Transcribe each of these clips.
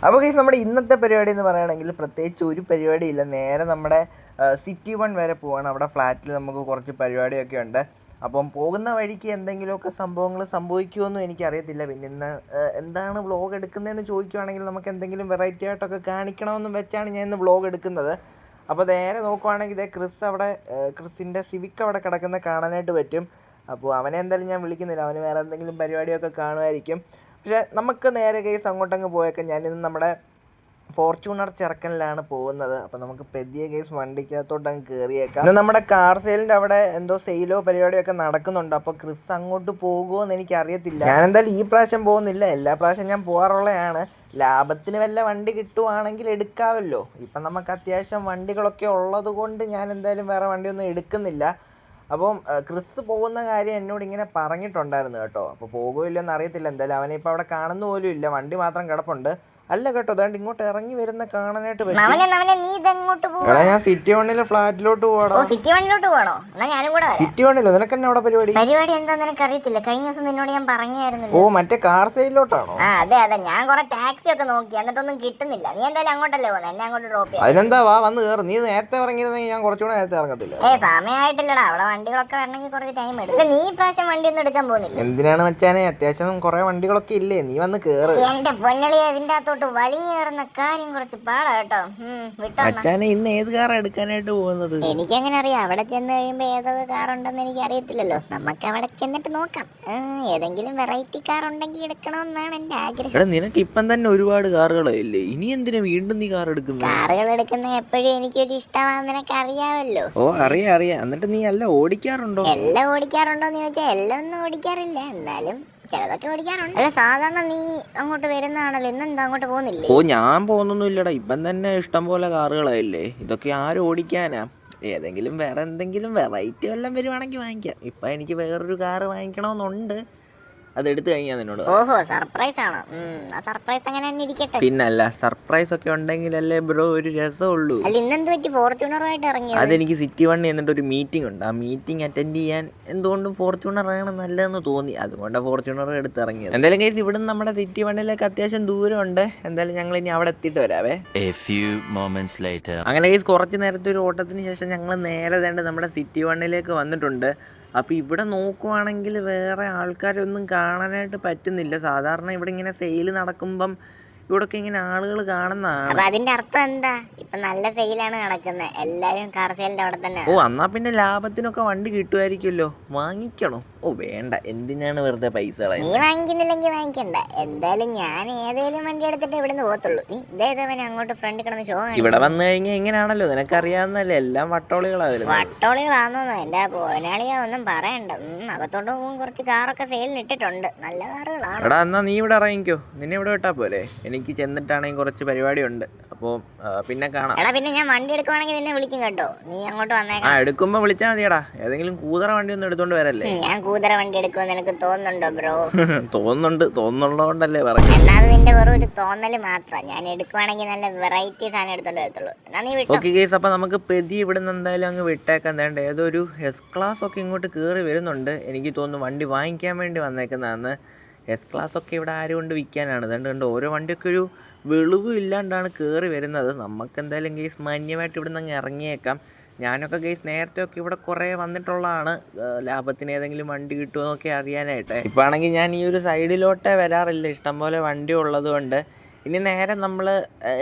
അപ്പോൾ ഗൈസ് നമ്മുടെ ഇന്നത്തെ പരിപാടി എന്ന് പറയുകയാണെങ്കിൽ പ്രത്യേകിച്ച് ഒരു പരിപാടിയില്ല. നേരെ നമ്മുടെ സിറ്റി 1 വരെ പോവാണ്. അവിടെ ഫ്ലാറ്റിൽ നമുക്ക് കുറച്ച് പരിപാടിയൊക്കെ ഉണ്ട്. അപ്പം പോകുന്ന വഴിക്ക് എന്തെങ്കിലുമൊക്കെ സംഭവങ്ങൾ സംഭവിക്കുമെന്നും എനിക്കറിയത്തില്ല. പിന്നെ ഇന്ന് എന്താണ് വ്ളോഗ് എടുക്കുന്നതെന്ന് ചോദിക്കുകയാണെങ്കിൽ നമുക്ക് എന്തെങ്കിലും വെറൈറ്റി ആയിട്ടൊക്കെ കാണിക്കണമെന്നും വെച്ചാണ് ഞാൻ ഇന്ന് വ്ളോഗ് എടുക്കുന്നത്. അപ്പോൾ നേരെ നോക്കുവാണെങ്കിൽ ഇതേ ക്രിസിൻ്റെ സിവിക്ക് അവിടെ കിടക്കുന്ന കാണാനായിട്ട് പറ്റും. അപ്പോൾ അവനെ എന്തായാലും ഞാൻ വിളിക്കുന്നില്ല, അവന് വേറെ എന്തെങ്കിലും പരിപാടിയൊക്കെ കാണുമായിരിക്കും. പക്ഷേ നമുക്ക് നേരെ കേസ് അങ്ങോട്ടങ്ങ് പോയേക്കാം. ഞാനിന്ന് നമ്മുടെ ഫോർച്യൂണർ ചെറുക്കനിലാണ് പോകുന്നത്. അപ്പോൾ നമുക്ക് പെതിയ കേസ് വണ്ടിക്കകത്തോട്ടങ്ങ് കയറിയേക്കാം. ഇന്ന് നമ്മുടെ കാർ സെയിലിൻ്റെ അവിടെ എന്തോ സെയിലോ പരിപാടിയൊക്കെ നടക്കുന്നുണ്ട്. അപ്പോൾ ക്രിസ് അങ്ങോട്ട് പോകുമോ എന്ന് എനിക്കറിയത്തില്ല. ഞാൻ എന്തായാലും ഈ പ്രാവശ്യം പോകുന്നില്ല, എല്ലാ പ്രാവശ്യം ഞാൻ പോകാറുള്ളതാണ്. ലാഭത്തിന് വല്ല വണ്ടി കിട്ടുവാണെങ്കിൽ എടുക്കാമല്ലോ. ഇപ്പം നമുക്ക് അത്യാവശ്യം വണ്ടികളൊക്കെ ഉള്ളത് കൊണ്ട് ഞാൻ എന്തായാലും വേറെ വണ്ടിയൊന്നും എടുക്കുന്നില്ല. അപ്പം ക്രിസ് പോകുന്ന കാര്യം എന്നോട് ഇങ്ങനെ പറഞ്ഞിട്ടുണ്ടായിരുന്നു കേട്ടോ. അപ്പോൾ പോകുമല്ലോ എന്ന് അറിയത്തില്ല. എന്തായാലും അവനെ ഇപ്പോൾ അവിടെ കാണുന്ന പോലും ഇല്ല, വണ്ടി മാത്രം കിടപ്പുണ്ട്. അല്ല കേട്ടോ, അതാണ്ട് ഇങ്ങോട്ട് ഇറങ്ങി വരുന്ന കാണാനായിട്ട് പറ്റും. എടാ ഞാൻ സിറ്റി 1 ഫ്ലാറ്റിലോട്ട് പോവാടോ. സിറ്റി 1 പോകണോ? എന്നാ ഞാനും കൂടെ വരാം. സിറ്റി 1 നിനക്ക് തന്നെ അവിടെ പരിപാടി എന്താന്ന് എനിക്ക് അറിയത്തില്ല. കഴിഞ്ഞ ദിവസം നിന്നോട് ഞാൻ പറഞ്ഞായിരുന്നു. ഓ മറ്റേ കാർ സെയിലോട്ടാണോ? അതെ ഞാൻ കുറെ ടാക്സി ഒക്കെ നോക്കി, എന്നിട്ടൊന്നും കിട്ടുന്നില്ല. നീ എന്തായാലും അങ്ങോട്ടല്ലേ പോകുന്നത്, എന്നെ അങ്ങോട്ട് ഡ്രോപ്പ് ചെയ്യാം. അതിനെന്താ, വാ വന്ന് കയറി. നീ നേരത്തെ ഇറങ്ങിയിരുന്നെങ്കിൽ ഞാൻ കുറച്ചുകൂടെ നേരത്തെ ഇറങ്ങത്തില്ല. സമയമായിട്ടില്ലടാ, അവിടെ വണ്ടികളൊക്കെ വരണമെങ്കിൽ കുറച്ച് ടൈം എടുക്കും. നീ പ്രാവശ്യം വണ്ടി ഒന്നും എടുക്കാൻ പോകുന്നില്ല. എന്തിനാണ് വെച്ചാനെ, അത്യാവശ്യം കുറെ വണ്ടികളൊക്കെ ഇല്ലേ, നീ വന്ന് കേറ്. എന്റെ പൊന്നളി, അതിന്റെ അകത്തോട്ട് വലിഞ്ഞു കയറുന്ന കാര്യം കുറച്ച് പാടാ കേട്ടോ. അച്ഛനെ ഇന്ന് ഏത് കാർ എടുക്കാനായിട്ട് പോകുന്നത്? എനിക്കെങ്ങനെ അറിയാം? അവിടെ ചെന്ന് കഴിയുമ്പോ ഏതൊക്കെ കാർ ഉണ്ടെന്ന് എനിക്ക് അറിയത്തില്ലല്ലോ. നമുക്ക് അവിടെ ചെന്നിട്ട് നോക്കാം. ഏതെങ്കിലും വെറൈറ്റി കാർ ഉണ്ടെങ്കിൽ എടുക്കണമെന്നാണ് എന്റെ ആഗ്രഹം. നിനക്ക് ഇപ്പം തന്നെ ഒരുപാട് കാറുകളില്ലേ, ഇനി എന്തിനാ വീണ്ടും നീ കാർ എടുക്കുന്നത്? കാറുകൾ എടുക്കുന്ന എപ്പോഴും എനിക്കൊരു ഇഷ്ടമാണെന്ന് നിനക്ക് അറിയാമല്ലോ. ഓ അറിയാം. എന്നിട്ട് നീ എല്ലാം ഓടിക്കാറുണ്ടോ? എല്ലാം ഓടിക്കാറുണ്ടോന്ന് ചോദിച്ചാൽ എല്ലാം ഒന്നും ഓടിക്കാറില്ല, എന്നാലും ചിലതൊക്കെ ഓടിക്കാറുണ്ട്. അല്ല, സാധാരണ നീ അങ്ങോട്ട് വരുന്നതാണല്ലോ, ഇന്നെന്താ അങ്ങോട്ട് പോകുന്നില്ലേ? ഓ ഞാൻ പോകുന്നൊന്നും ഇല്ലടാ, ഇപ്പം തന്നെ ഇഷ്ടം പോലെ കാറുകളായില്ലേ, ഇതൊക്കെ ആരും ഓടിക്കാനാ. ഏതെങ്കിലും വേറെ എന്തെങ്കിലും വെറൈറ്റി വല്ലതും വരുവാണെങ്കിൽ വാങ്ങിക്കാം. ഇപ്പം എനിക്ക് വേറൊരു കാറ് വാങ്ങിക്കണമെന്നുണ്ട്, അതെടുത്തു കഴിഞ്ഞാൽ നിന്നോട്. ഓഹോ, സർപ്രൈസ് ആണോ? ആ സർപ്രൈസ് അങ്ങനെ തന്നെ ഇരിക്കട്ടെ. പിന്നല്ല, സർപ്രൈസ് ഒക്കെ ഉണ്ടെങ്കിലല്ലേ ബ്രോ ഒരു രസമുള്ളൂ. അല്ല, ഇന്നെന്ത് പറ്റി ഫോർച്യൂണറുമായിട്ട് ഇറങ്ങി? അതെനിക്ക് സിറ്റി 1 എന്നിട്ട് ഒരു മീറ്റിംഗ് ഉണ്ട്. ആ മീറ്റിംഗ് അറ്റൻഡ് ചെയ്യാൻ എന്തുകൊണ്ടും ഫോർച്യൂണറാണ് നല്ലതെന്ന് തോന്നി, അതുകൊണ്ടാണ് ഫോർച്യൂണർ എടുത്ത് ഇറങ്ങിയത്. എന്തായാലും കേസ് ഇവിടുന്ന് നമ്മുടെ സിറ്റി 1 അത്യാവശ്യം ദൂരമുണ്ട്. എന്തായാലും ഞങ്ങൾ ഇനി അവിടെ എത്തിയിട്ട് വരാവേ. അങ്ങനെ കേസ് കുറച്ച് നേരത്തെ ഒരു ഓട്ടത്തിന് ശേഷം ഞങ്ങൾ നേരെ നമ്മുടെ സിറ്റി 1 വന്നിട്ടുണ്ട്. അപ്പോൾ ഇവിടെ നോക്കുവാണെങ്കിൽ വേറെ ആൾക്കാരൊന്നും കാണാനായിട്ട് പറ്റുന്നില്ല. സാധാരണ ഇവിടെ ഇങ്ങനെ സെയിൽ നടക്കുമ്പം ഇവിടൊക്കെ ഇങ്ങനെ ആളുകൾ കാണുന്നതാണ്. അപ്പൊ അതിന്റെ അർത്ഥം എന്താ? ഇപ്പൊ നല്ല സെയിലാണ് നടക്കുന്നത്, എല്ലാരും കാർ സെയിലിന്റെ അവിടെ തന്നെ. ഓ എന്നാ പിന്നെ ലാഭത്തിനൊക്കെ വണ്ടി കിട്ടുമായിരിക്കുമല്ലോ, വാങ്ങിക്കണോ? ഓ വേണ്ട, എന്തിനാണ് വെറുതെ പൈസ കളയുന്നത്? നീ വാങ്ങിക്കുന്നില്ലെങ്കിൽ വാങ്ങിക്കണ്ട, എന്തായാലും ഞാൻ ഏതെങ്കിലും വണ്ടി എടുത്തിട്ട് ഇവിടുന്ന് പോകത്തുള്ളൂ. നീ ഇതേതവനെ അങ്ങോട്ട് ഫ്രണ്ട് കിടന്ന് ഷോ ഇവിടെ വന്നു കഴിഞ്ഞാൽ എങ്ങനെയാണല്ലോ, നിനക്കറിയാവുന്നല്ലേ, എല്ലാം വട്ടോളികളാ വരുന്നത്. വട്ടോളികളാന്നോ? എന്റെ പോനാളിയാ, ഒന്നും പറയണ്ട. അകത്തോട്ട് കുറച്ച് കാറൊക്കെ സെയിലിന് ഇട്ടിട്ടുണ്ട്, നല്ല കാറുകളാണ്. എടാ എന്നാ നീ ഇവിടെ ഇറങ്ങിക്കോ, നിന്നെ ഇവിടെ വിട്ടാ പോരെ, എനിക്ക് ചെന്നിട്ടാണെങ്കിൽ കുറച്ച് പരിപാടിയുണ്ട്. അപ്പോൾ പിന്നെ കാണാം. എടാ പിന്നെ ഞാൻ വണ്ടി എടുക്കുവാണെങ്കിൽ നിന്നെ വിളിക്കും കേട്ടോ, നീ അങ്ങോട്ട് വന്നേക്കാം. എടുക്കുമ്പോൾ വിളിച്ചാൽ മതിയടാ, ഏതെങ്കിലും കൂതറ വണ്ടി ഒന്നും എടുത്തോണ്ട് വരല്ലേ. ഞാൻ കൂതറ വണ്ടി എടുക്കുമെന്ന് എനിക്ക് തോന്നുന്നുണ്ടോ ബ്രോ? തോന്നുന്നുള്ളതുകൊണ്ടല്ലേ പറഞ്ഞു. എന്നാൽ നിന്റെ വെറും ഒരു തോന്നല് മാത്രം. ഞാൻ എടുക്കുവാണെങ്കിൽ നല്ല വെറൈറ്റി സാധനം എടുത്തോണ്ട് വരത്തുള്ളൂ. എന്നാ നീ വിട്ടോ. ഓക്കെ കേസ്, അപ്പോൾ നമുക്ക് പെതി ഇവിടുന്ന് എന്തായാലും അങ്ങ് വിട്ടേക്കാൻ. വേണ്ട ഏതൊരു S-ക്ലാസ് ഒക്കെ ഇങ്ങോട്ട് കയറി വരുന്നുണ്ട്. എനിക്ക് തോന്നുന്നു വണ്ടി വാങ്ങിക്കാൻ വേണ്ടി വന്നേക്കുന്നതാണ്. S-ക്ലാസ് ഒക്കെ ഇവിടെ ആരും കൊണ്ട് വിൽക്കാനാണ്. അതുകൊണ്ട് ഓരോ വണ്ടിയൊക്കെ ഒരു വെളിവും ഇല്ലാണ്ടാണ് കയറി വരുന്നത്. നമുക്ക് എന്തായാലും കേസ് മാന്യമായിട്ട് ഇവിടെ നിന്ന് അങ്ങ് ഇറങ്ങിയേക്കാം. ഞാനൊക്കെ കേസ് നേരത്തെ ഒക്കെ ഇവിടെ കുറേ വന്നിട്ടുള്ളതാണ്, ലാഭത്തിന് ഏതെങ്കിലും വണ്ടി കിട്ടുമെന്നൊക്കെ അറിയാനായിട്ട്. ഇപ്പോൾ ആണെങ്കിൽ ഞാൻ ഈ ഒരു സൈഡിലോട്ടേ വരാറില്ല, ഇഷ്ടംപോലെ വണ്ടി ഉള്ളത് കൊണ്ട്. ഇനി നേരെ നമ്മൾ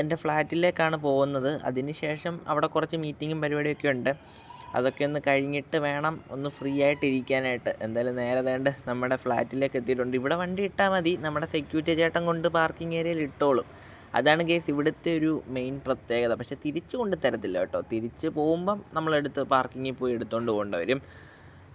എൻ്റെ ഫ്ലാറ്റിലേക്കാണ് പോകുന്നത്. അതിന് ശേഷം അവിടെ കുറച്ച് മീറ്റിങ്ങും പരിപാടിയൊക്കെ ഉണ്ട്, അതൊക്കെ ഒന്ന് കഴിഞ്ഞിട്ട് വേണം ഒന്ന് ഫ്രീ ആയിട്ട് ഇരിക്കാനായിട്ട്. എന്തായാലും നേരെ നമ്മുടെ ഫ്ലാറ്റിലേക്ക് എത്തിയിട്ടുണ്ട്. ഇവിടെ വണ്ടി ഇട്ടാൽ മതി, നമ്മുടെ സെക്യൂരിറ്റി ചേട്ടൻ കൊണ്ട് പാർക്കിംഗ് ഏരിയയിൽ ഇട്ടോളും. അതാണ് കേസ് ഇവിടുത്തെ ഒരു മെയിൻ പ്രത്യേകത. പക്ഷേ തിരിച്ചു കൊണ്ട് തരത്തില്ല കേട്ടോ, തിരിച്ച് പോകുമ്പം നമ്മളെടുത്ത് പാർക്കിങ്ങിൽ പോയി എടുത്തുകൊണ്ട് കൊണ്ടുവരും.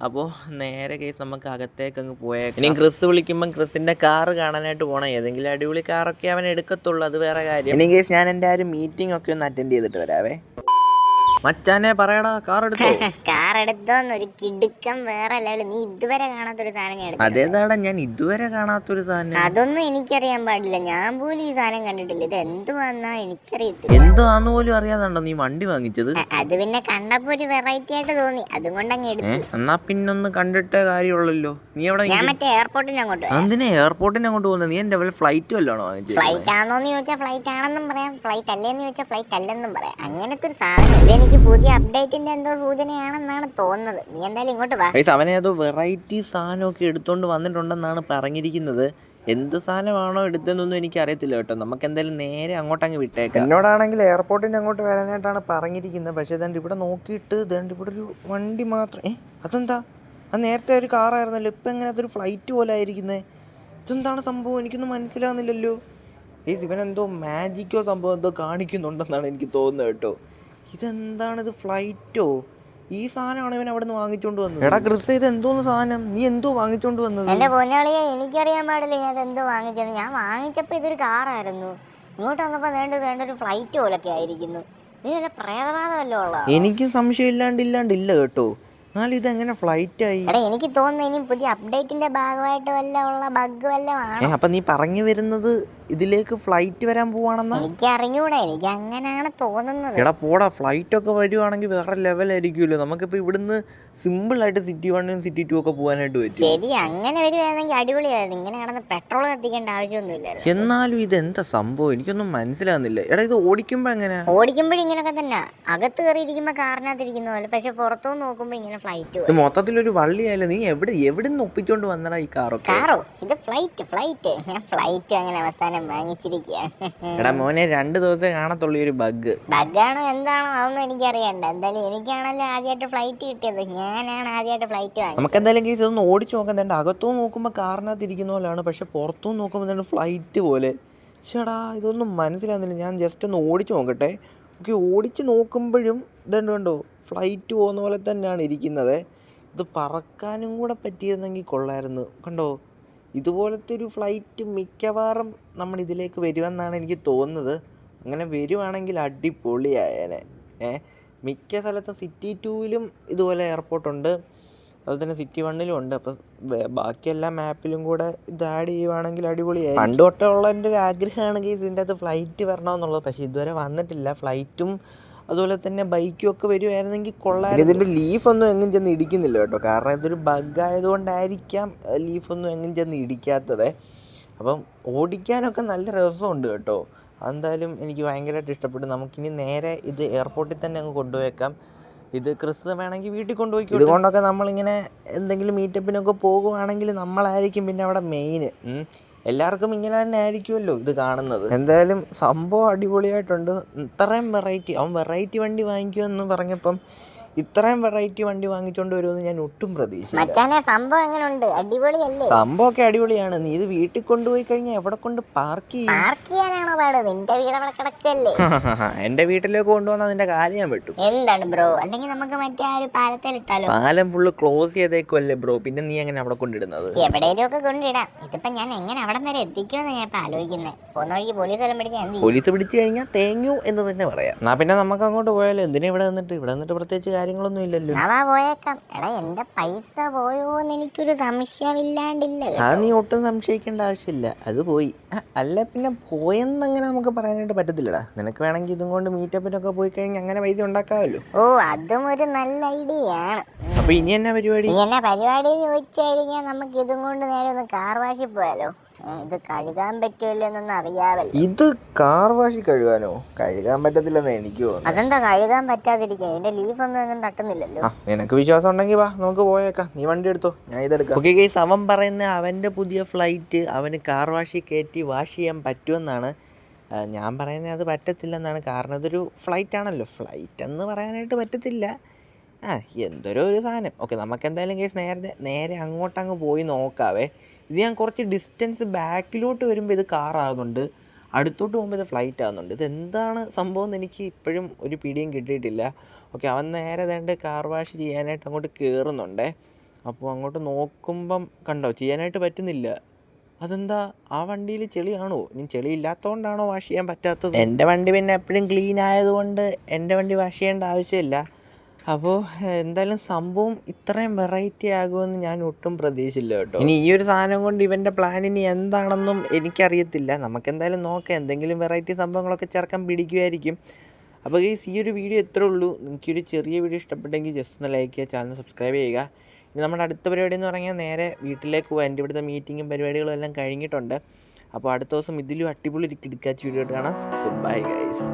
അപ്പോൾ നേരെ കേസ് നമുക്ക് അകത്തേക്ക് അങ്ങ് പോയേക്കാം. ഇനി ക്രിസ് വിളിക്കുമ്പം ക്രിസിൻ്റെ കാറ് കാണാനായിട്ട് പോകണം. ഏതെങ്കിലും അടിപൊളി കാറൊക്കെ അവൻ എടുക്കത്തുള്ളൂ, അത് വേറെ കാര്യം. ഇനി കേസ് ഞാൻ എൻ്റെ ആ ഒരു മീറ്റിംഗ് ഒക്കെ ഒന്ന് അറ്റൻഡ് ചെയ്തിട്ട് വരാവേ. മച്ചാനെ പറയടാ, കാർ എടുത്തോ? കാർ എടുത്തോന്നൊരു കിടുക്കം വേറെ ലെവല്. നീ ഇതുവരെ കാണാത്തൊരു സാധനം ഞാൻ എടുത്തു. അതേതാടാ ഞാൻ ഇതുവരെ കാണാത്തൊരു സാധനം? അതൊന്നും എനിക്കറിയാൻ പാടില്ല, ഞാൻ പോലും ഈ സാധനം കണ്ടിട്ടില്ല. ഇത് എന്തുവാന്നാ എനിക്കറിയത്തില്ല. എന്താന്ന് പോലും അറിയാതാണ്ടോ നീ വണ്ടി വാങ്ങിച്ചത്? അത് പിന്നെ കണ്ടപ്പോ ഒരു വെറൈറ്റി ആയിട്ട് തോന്നി, അതുകൊണ്ട് അങ്ങ് എടുത്തു. എന്നാ പിന്നൊന്ന് കണ്ടിട്ടേ കാര്യമുള്ളല്ലോ. നീ എവിടെ? ഞാൻ മറ്റേ എയർപോർട്ടിന് അങ്ങോട്ട്. എന്തിനാ എയർപോർട്ടിന് അങ്ങോട്ട് പോകുന്നത്? നീ എന്റെ ഫ്ലൈറ്റ് വല്ലോണോ വാങ്ങിച്ചത്? ഫ്ലൈറ്റ് ആണോന്ന് ചോദിച്ചാൽ ഫ്ലൈറ്റ് ആണെന്നും പറയാം, ഫ്ലൈറ്റ് അല്ലേന്ന് ചോദിച്ചാൽ ഫ്ലൈറ്റ് അല്ലെന്നും പറയാം. അങ്ങനത്തെ ഒരു സാധനം. ഇതെനിക്ക് പുതിയ അപ്ഡേറ്റിന്റെ എന്തോ സൂചനയാണെന്നാണ് തോന്നുന്നത്. നീ എന്തായാലും ഇങ്ങോട്ട് വാ. അവനേതോ വെറൈറ്റി സാധനമൊക്കെ എടുത്തോണ്ട് വന്നിട്ടുണ്ടെന്നാണ് പറഞ്ഞിരിക്കുന്നത്. എന്ത് സാധനമാണോ എടുത്തതെന്നൊന്നും എനിക്ക് അറിയത്തില്ല കേട്ടോ. നമുക്ക് എന്തായാലും നേരെ അങ്ങോട്ടങ്ങ് വിട്ടേക്കാം. എന്നോടാണെങ്കിൽ എയർപോർട്ടിന് അങ്ങോട്ട് വരാനായിട്ടാണ് പറഞ്ഞിരിക്കുന്നത്. പക്ഷേ ഇതാണ്ട് ഇവിടെ നോക്കിയിട്ട് ഇതാണ്ട് ഇവിടെ ഒരു വണ്ടി മാത്രം. അതെന്താ? അത് നേരത്തെ ഒരു കാറായിരുന്നല്ലോ, ഇപ്പം എങ്ങനെ അതൊരു ഫ്ലൈറ്റ് പോലെ ആയിരിക്കുന്നത്? ഇതെന്താണ് സംഭവം? എനിക്കൊന്നും മനസ്സിലാവുന്നില്ലല്ലോ. ഇവനെന്തോ മാജിക്കോ സംഭവം എന്തോ കാണിക്കുന്നുണ്ടെന്നാണ് എനിക്ക് തോന്നുന്നത് കേട്ടോ. ഇതെന്താണിത്? ഫ്ലൈറ്റോ? ഈ സാധനമാണ് ഇവൻ അവിടെ നിന്ന് വാങ്ങിച്ചോണ്ട് വന്നത്. എടാ ക്രിസ്, ഇത് എന്തോന്ന് സാധനം? നീ എന്തോ വാങ്ങിച്ചോണ്ട് വന്നത്? എന്റെ പൊന്നാളിയെ, എനിക്കറിയാൻ പാടില്ല ഞാൻ എന്തോ വാങ്ങിച്ചത്. ഞാൻ വാങ്ങിച്ചപ്പോ ഇതൊരു കാറായിരുന്നു. ഇങ്ങോട്ട് വന്നപ്പോ വേണ്ട ഒരു ഫ്ലൈറ്റ് പോലൊക്കെ ആയിരിക്കുന്നു. നീ വല്ല പ്രേതവാദമല്ലോ ഉള്ള? എനിക്ക് സംശയം ഇല്ലാണ്ടില്ല കേട്ടോ. എന്നാലും ഇതെങ്ങനെ ഫ്ലൈറ്റ് ആയി? എടാ എനിക്ക് തോന്നുന്നു ഇനി പുതിയ അപ്ഡേറ്റിന്റെ ഭാഗമായിട്ട് വല്ല ഉള്ള ബഗ് വല്ലതും ആണ്. അപ്പൊ നീ പറഞ്ഞു വരുന്നത് ഇതിലേക്ക് ഫ്ലൈറ്റ് വരാൻ പോവാണെന്നാ? എനിക്ക് അറിഞ്ഞൂടാ, എനിക്ക് അങ്ങനെയാണ് തോന്നുന്നത്. എടാ പോടാ, ഫ്ലൈറ്റ് ഒക്കെ വരുവാണെങ്കിൽ വേറെ ലെവലായിരിക്കുമല്ലോ. നമുക്കിപ്പോ ഇവിടുന്ന് സിമ്പിൾ ആയിട്ട് സിറ്റി 1 സിറ്റി 2 ഒക്കെ പോകാനായിട്ട് പറ്റും. ശരി, അങ്ങനെ വരുവാണെങ്കിൽ അടിപൊളിയായിരുന്നു. ഇങ്ങനെ കിടന്ന് പെട്രോൾ കത്തിക്കേണ്ട ആവശ്യമൊന്നുമില്ല. എന്നാലും ഇതെന്താ സംഭവം? എനിക്കൊന്നും മനസ്സിലാകുന്നില്ല. എടാ ഇത് ഓടിക്കുമ്പോ എങ്ങനെയാ? ഓടിക്കുമ്പോഴും ഇങ്ങനെയൊക്കെ തന്നെ. അകത്ത് കയറിയിരിക്കുമ്പോ കാറിനകത്തിരിക്കുന്ന പോലെ, പക്ഷെ പുറത്തുനിന്ന് നോക്കുമ്പോ ഇങ്ങനെ ഫ്ലൈറ്റ്. ഇത് മൊത്തത്തിലൊരു വള്ളിയായാലും. നീ എവിടുന്ന് ഒപ്പിച്ചോണ്ട് വന്നടാ ഈ കാറൊക്കെ? കാറോ? ഇത് ഫ്ലൈറ്റ്. ഞാൻ ഫ്ലൈറ്റ് അങ്ങനെ അവസാനം വാങ്ങിച്ചിരിക്കുക. എടാ മോനെ, 2 ദിവസം കാണത്തുള്ളൂ ഒരു ബഗ്ഗാണോ എന്താണോ അതൊന്നും എനിക്കറിയണ്ട. എന്തായാലും എനിക്കാണല്ലോ ആദ്യമായിട്ട് ഫ്ലൈറ്റ് കിട്ടിയത്. ഞാനാണ് ആദ്യമായിട്ട് ഫ്ലൈറ്റ് വാങ്ങി. നമുക്ക് എന്തായാലും കേസ് ഇതൊന്ന് ഓടിച്ചു നോക്കാൻ. അകത്തും നോക്കുമ്പോൾ കാറിനകത്ത് ഇരിക്കുന്ന പോലെയാണ്, പക്ഷെ പുറത്തും നോക്കുമ്പോൾ ഫ്ലൈറ്റ് പോലെ. ചേടാ ഇതൊന്നും മനസ്സിലാകുന്നില്ല. ഞാൻ ജസ്റ്റ് ഒന്ന് ഓടിച്ചു നോക്കട്ടെ. ഓക്കെ, ഓടിച്ച് നോക്കുമ്പോഴും ഇതുണ്ട് കണ്ടോ, ഫ്ലൈറ്റ് പോകുന്ന പോലെ തന്നെയാണ് ഇരിക്കുന്നത്. ഇത് പറക്കാനും കൂടെ പറ്റിയിരുന്നെങ്കിൽ കൊള്ളായിരുന്നു. കണ്ടോ, ഇതുപോലത്തെ ഒരു ഫ്ലൈറ്റ് മിക്കവാറും നമ്മൾ ഇതിലേക്ക് വരുമെന്നാണ് എനിക്ക് തോന്നുന്നത്. അങ്ങനെ വരുവാണെങ്കിൽ അടിപൊളിയായേനെ. മിക്ക സ്ഥലത്തും സിറ്റി 2-ലും ഇതുപോലെ എയർപോർട്ടുണ്ട്, അതുപോലെ തന്നെ സിറ്റി 1-ലും ഉണ്ട്. അപ്പം ബാക്കി എല്ലാ മാപ്പിലും കൂടെ ഇത് ആഡ് ചെയ്യുവാണെങ്കിൽ അടിപൊളിയായി. പണ്ട് തൊട്ടേ ഉള്ള എൻ്റെ ഒരു ആഗ്രഹമാണെങ്കിൽ ഇതിൻ്റെ അകത്ത് ഫ്ലൈറ്റ് വരണമെന്നുള്ളത്. പക്ഷേ ഇതുവരെ വന്നിട്ടില്ല. ഫ്ലൈറ്റും അതുപോലെ തന്നെ ബൈക്കും ഒക്കെ വരുമായിരുന്നെങ്കിൽ കൊള്ളാം. ഇതിൻ്റെ ലീഫൊന്നും എങ്ങും ചെന്ന് ഇടിക്കുന്നില്ല കേട്ടോ. കാരണം ഇതൊരു ബഗ്ഗായതുകൊണ്ടായിരിക്കാം ലീഫൊന്നും എങ്ങും ചെന്ന് ഇടിക്കാത്തത്. അപ്പം ഓടിക്കാനൊക്കെ നല്ല രസമുണ്ട് കേട്ടോ. അതെന്തായാലും എനിക്ക് ഭയങ്കരമായിട്ട് ഇഷ്ടപ്പെട്ടു. നമുക്കിനി നേരെ ഇത് എയർപോർട്ടിൽ തന്നെ അങ്ങ് കൊണ്ടുപോയേക്കാം. ഇത് ക്രിസ് വേണമെങ്കിൽ വീട്ടിൽ കൊണ്ടുപോയി. ഇതുകൊണ്ടൊക്കെ നമ്മളിങ്ങനെ എന്തെങ്കിലും മീറ്റപ്പിനൊക്കെ പോകുവാണെങ്കിൽ നമ്മളായിരിക്കും പിന്നെ അവിടെ മെയിൻ. എല്ലാവർക്കും ഇങ്ങനെ തന്നെ ആയിരിക്കുമല്ലോ ഇത് കാണുന്നത്. എന്തായാലും സംഭവം അടിപൊളിയായിട്ടുണ്ട്. ഇത്രയും വെറൈറ്റി, അവൻ വെറൈറ്റി വണ്ടി വാങ്ങിക്കുമെന്ന് പറഞ്ഞപ്പം ഇത്രയും വെറൈറ്റി വണ്ടി വാങ്ങിച്ചോണ്ട് വരുമെന്ന് ഞാൻ ഒട്ടും പ്രതീക്ഷിച്ചില്ല. സംഭവം എങ്ങനെയുണ്ട്? അടിപൊളിയല്ലേ? സംഭവമൊക്കെ അടിപൊളിയാണ്. നീ ഇത് വീട്ടിൽ കൊണ്ടുപോയി കഴിഞ്ഞാൽ എവിടെ കൊണ്ട് പാർക്ക് ചെയ്യാനാണോ പാട്? നിന്റെ വീട് അവിടെ കിടക്കല്ലേ? എന്റെ വീട്ടിലേക്ക് കൊണ്ടുവന്നാൽ നിന്റെ കാര്യം ഞാൻ വെട്ടും. എന്താണ് ബ്രോ? അല്ലെങ്കിൽ നമുക്ക് മറ്റേ ആ ഒരു പാലത്തിലിട്ടാലോ? പാലം ഫുള്ള് ക്ലോസ് ചെയ്തേക്കുമല്ലേ ബ്രോ, പിന്നെ നീ എങ്ങനെ അവിടെ കൊണ്ടിടുന്നത്? എവിടെയെങ്കിലും ഒക്കെ കൊണ്ടിടാം. ഇതിപ്പോ ഞാൻ എങ്ങനെ അവിടം വരെ എത്തിക്കുമെന്ന് ഞാൻ ഇപ്പൊ ആലോചിക്കുന്നത്. പോകുന്ന വഴിക്ക് പോലീസ് പിടിച്ചു കഴിഞ്ഞാൽ തേങ്ങു എന്ന് തന്നെ പറയാം. എന്നാ പിന്നെ നമുക്ക് അങ്ങോട്ട് പോയാലോ? എന്തിനാ ഇവിടെ നിന്നിട്ട് പ്രത്യേകിച്ച് കാര്യങ്ങളൊന്നും ഇല്ലല്ലോ. പോയേക്കാം. എടാ എന്റെ പൈസ പോയോന്ന് എനിക്കൊരു സംശയമില്ലാണ്ടില്ല. അത് നീ ഒട്ടും സംശയിക്കേണ്ട ആവശ്യമില്ല, അത് പോയി. അല്ല പിന്നെ പോയെന്നങ്ങനെ നമുക്ക് പറയാനായിട്ട് പറ്റത്തില്ലടാ. നിനക്ക് വേണമെങ്കിൽ ഇതും കൊണ്ട് മീറ്റപ്പിനൊക്കെ പോയി കഴിഞ്ഞാൽ അങ്ങനെ പൈസ ഉണ്ടാക്കാമല്ലോ. അതും ഒരു നല്ല ഐഡിയ ആണ്. അപ്പൊ ഇനി എന്നാ പരിപാടി? ചോദിച്ചു കഴിഞ്ഞാൽ നമുക്ക് ഇതും കൊണ്ട് നേരെ ഒന്ന് കാർ വാഷിൽ പോയാലോ? ഇത് കഴുകാൻ പറ്റുമല്ലോ എന്നൊന്നും അറിയാമല്ലോ. ഇത് കാർ വാഷി കഴുകാനോ? കഴുകാൻ പറ്റത്തില്ലെന്ന് എനിക്ക് തോന്നുന്നു. അതെന്താ കഴുകാൻ പറ്റാതിരിക്കുക? എന്റെ ലീഫ് ഒന്നും തട്ടുന്നില്ലല്ലോ. നിനക്ക് വിശ്വാസം ഉണ്ടെങ്കിൽ വാ, നമുക്ക് പോയേക്കാം. നീ വണ്ടി എടുത്തോ, ഞാൻ ഇതെടുക്കാം. ഓക്കെ ഗൈസ്, അവൻ പറയുന്ന അവൻ്റെ പുതിയ ഫ്ലൈറ്റ് അവന് കാർ വാഷി കയറ്റി വാഷ് ചെയ്യാൻ പറ്റുമെന്നാണ്. ഞാൻ പറയുന്നത് അത് പറ്റത്തില്ലെന്നാണ്. കാരണം ഇതൊരു ഫ്ലൈറ്റ് ആണല്ലോ. ഫ്ലൈറ്റ് എന്ന് പറയാനായിട്ട് പറ്റത്തില്ല. എന്തൊരു സാധനം. ഓക്കെ, നമുക്ക് എന്തായാലും ഗൈസ് നേരെ അങ്ങോട്ടങ്ങ് പോയി നോക്കാവേ. ഇത് ഞാൻ കുറച്ച് ഡിസ്റ്റൻസ് ബാക്കിലോട്ട് വരുമ്പോൾ ഇത് കാറാകുന്നുണ്ട്, അടുത്തോട്ട് പോകുമ്പോൾ ഇത് ഫ്ലൈറ്റ് ആകുന്നുണ്ട്. ഇതെന്താണ് സംഭവം എന്ന് എനിക്ക് ഇപ്പോഴും ഒരു പിടിയും കിട്ടിയിട്ടില്ല. ഓക്കെ, അവൻ നേരെ വേണ്ട കാർ വാഷ് ചെയ്യാനായിട്ട് അങ്ങോട്ട് കയറുന്നുണ്ടേ. അപ്പോൾ അങ്ങോട്ട് നോക്കുമ്പം കണ്ടോ, ചെയ്യാനായിട്ട് പറ്റുന്നില്ല. അതെന്താ ആ വണ്ടിയിൽ ചെളിയാണോ? ഇനി ചെളി ഇല്ലാത്തതുകൊണ്ടാണോ വാഷ് ചെയ്യാൻ പറ്റാത്തത്? എൻ്റെ വണ്ടി പിന്നെ എപ്പോഴും ക്ലീൻ ആയതുകൊണ്ട് എൻ്റെ വണ്ടി വാഷ് ചെയ്യേണ്ട ആവശ്യമില്ല. അപ്പോൾ എന്തായാലും സംഭവം ഇത്രയും വെറൈറ്റി ആകുമെന്ന് ഞാൻ ഒട്ടും പ്രതീക്ഷിച്ചില്ല കേട്ടോ. ഇനി ഈ ഒരു സാധനം കൊണ്ട് ഇവൻ്റെ പ്ലാൻ ഇനി എന്താണെന്നും എനിക്കറിയത്തില്ല. നമുക്കെന്തായാലും നോക്കാം, എന്തെങ്കിലും വെറൈറ്റി സംഭവങ്ങളൊക്കെ ചേർക്കാൻ പിടിക്കുമായിരിക്കും. അപ്പോൾ ഈ ഒരു വീഡിയോ ഇത്രേ ഉള്ളൂ. എനിക്കൊരു ചെറിയ വീഡിയോ ഇഷ്ടപ്പെട്ടെങ്കിൽ ജസ്റ്റ് ഒന്ന് ലൈക്ക് ചെയ്യുക, ചാനൽ സബ്സ്ക്രൈബ് ചെയ്യുക. ഇനി നമ്മുടെ അടുത്ത പരിപാടി എന്ന് പറഞ്ഞാൽ നേരെ വീട്ടിലേക്ക് പോകാം. എൻ്റെ ഇവിടുത്തെ മീറ്റിങ്ങും പരിപാടികളും എല്ലാം കഴിഞ്ഞിട്ടുണ്ട്. അപ്പോൾ അടുത്ത ദിവസം ഇതിലും അടിപൊളി കിടക്കാച്ച വീഡിയോ ആയിട്ട് കാണാം. So bye guys.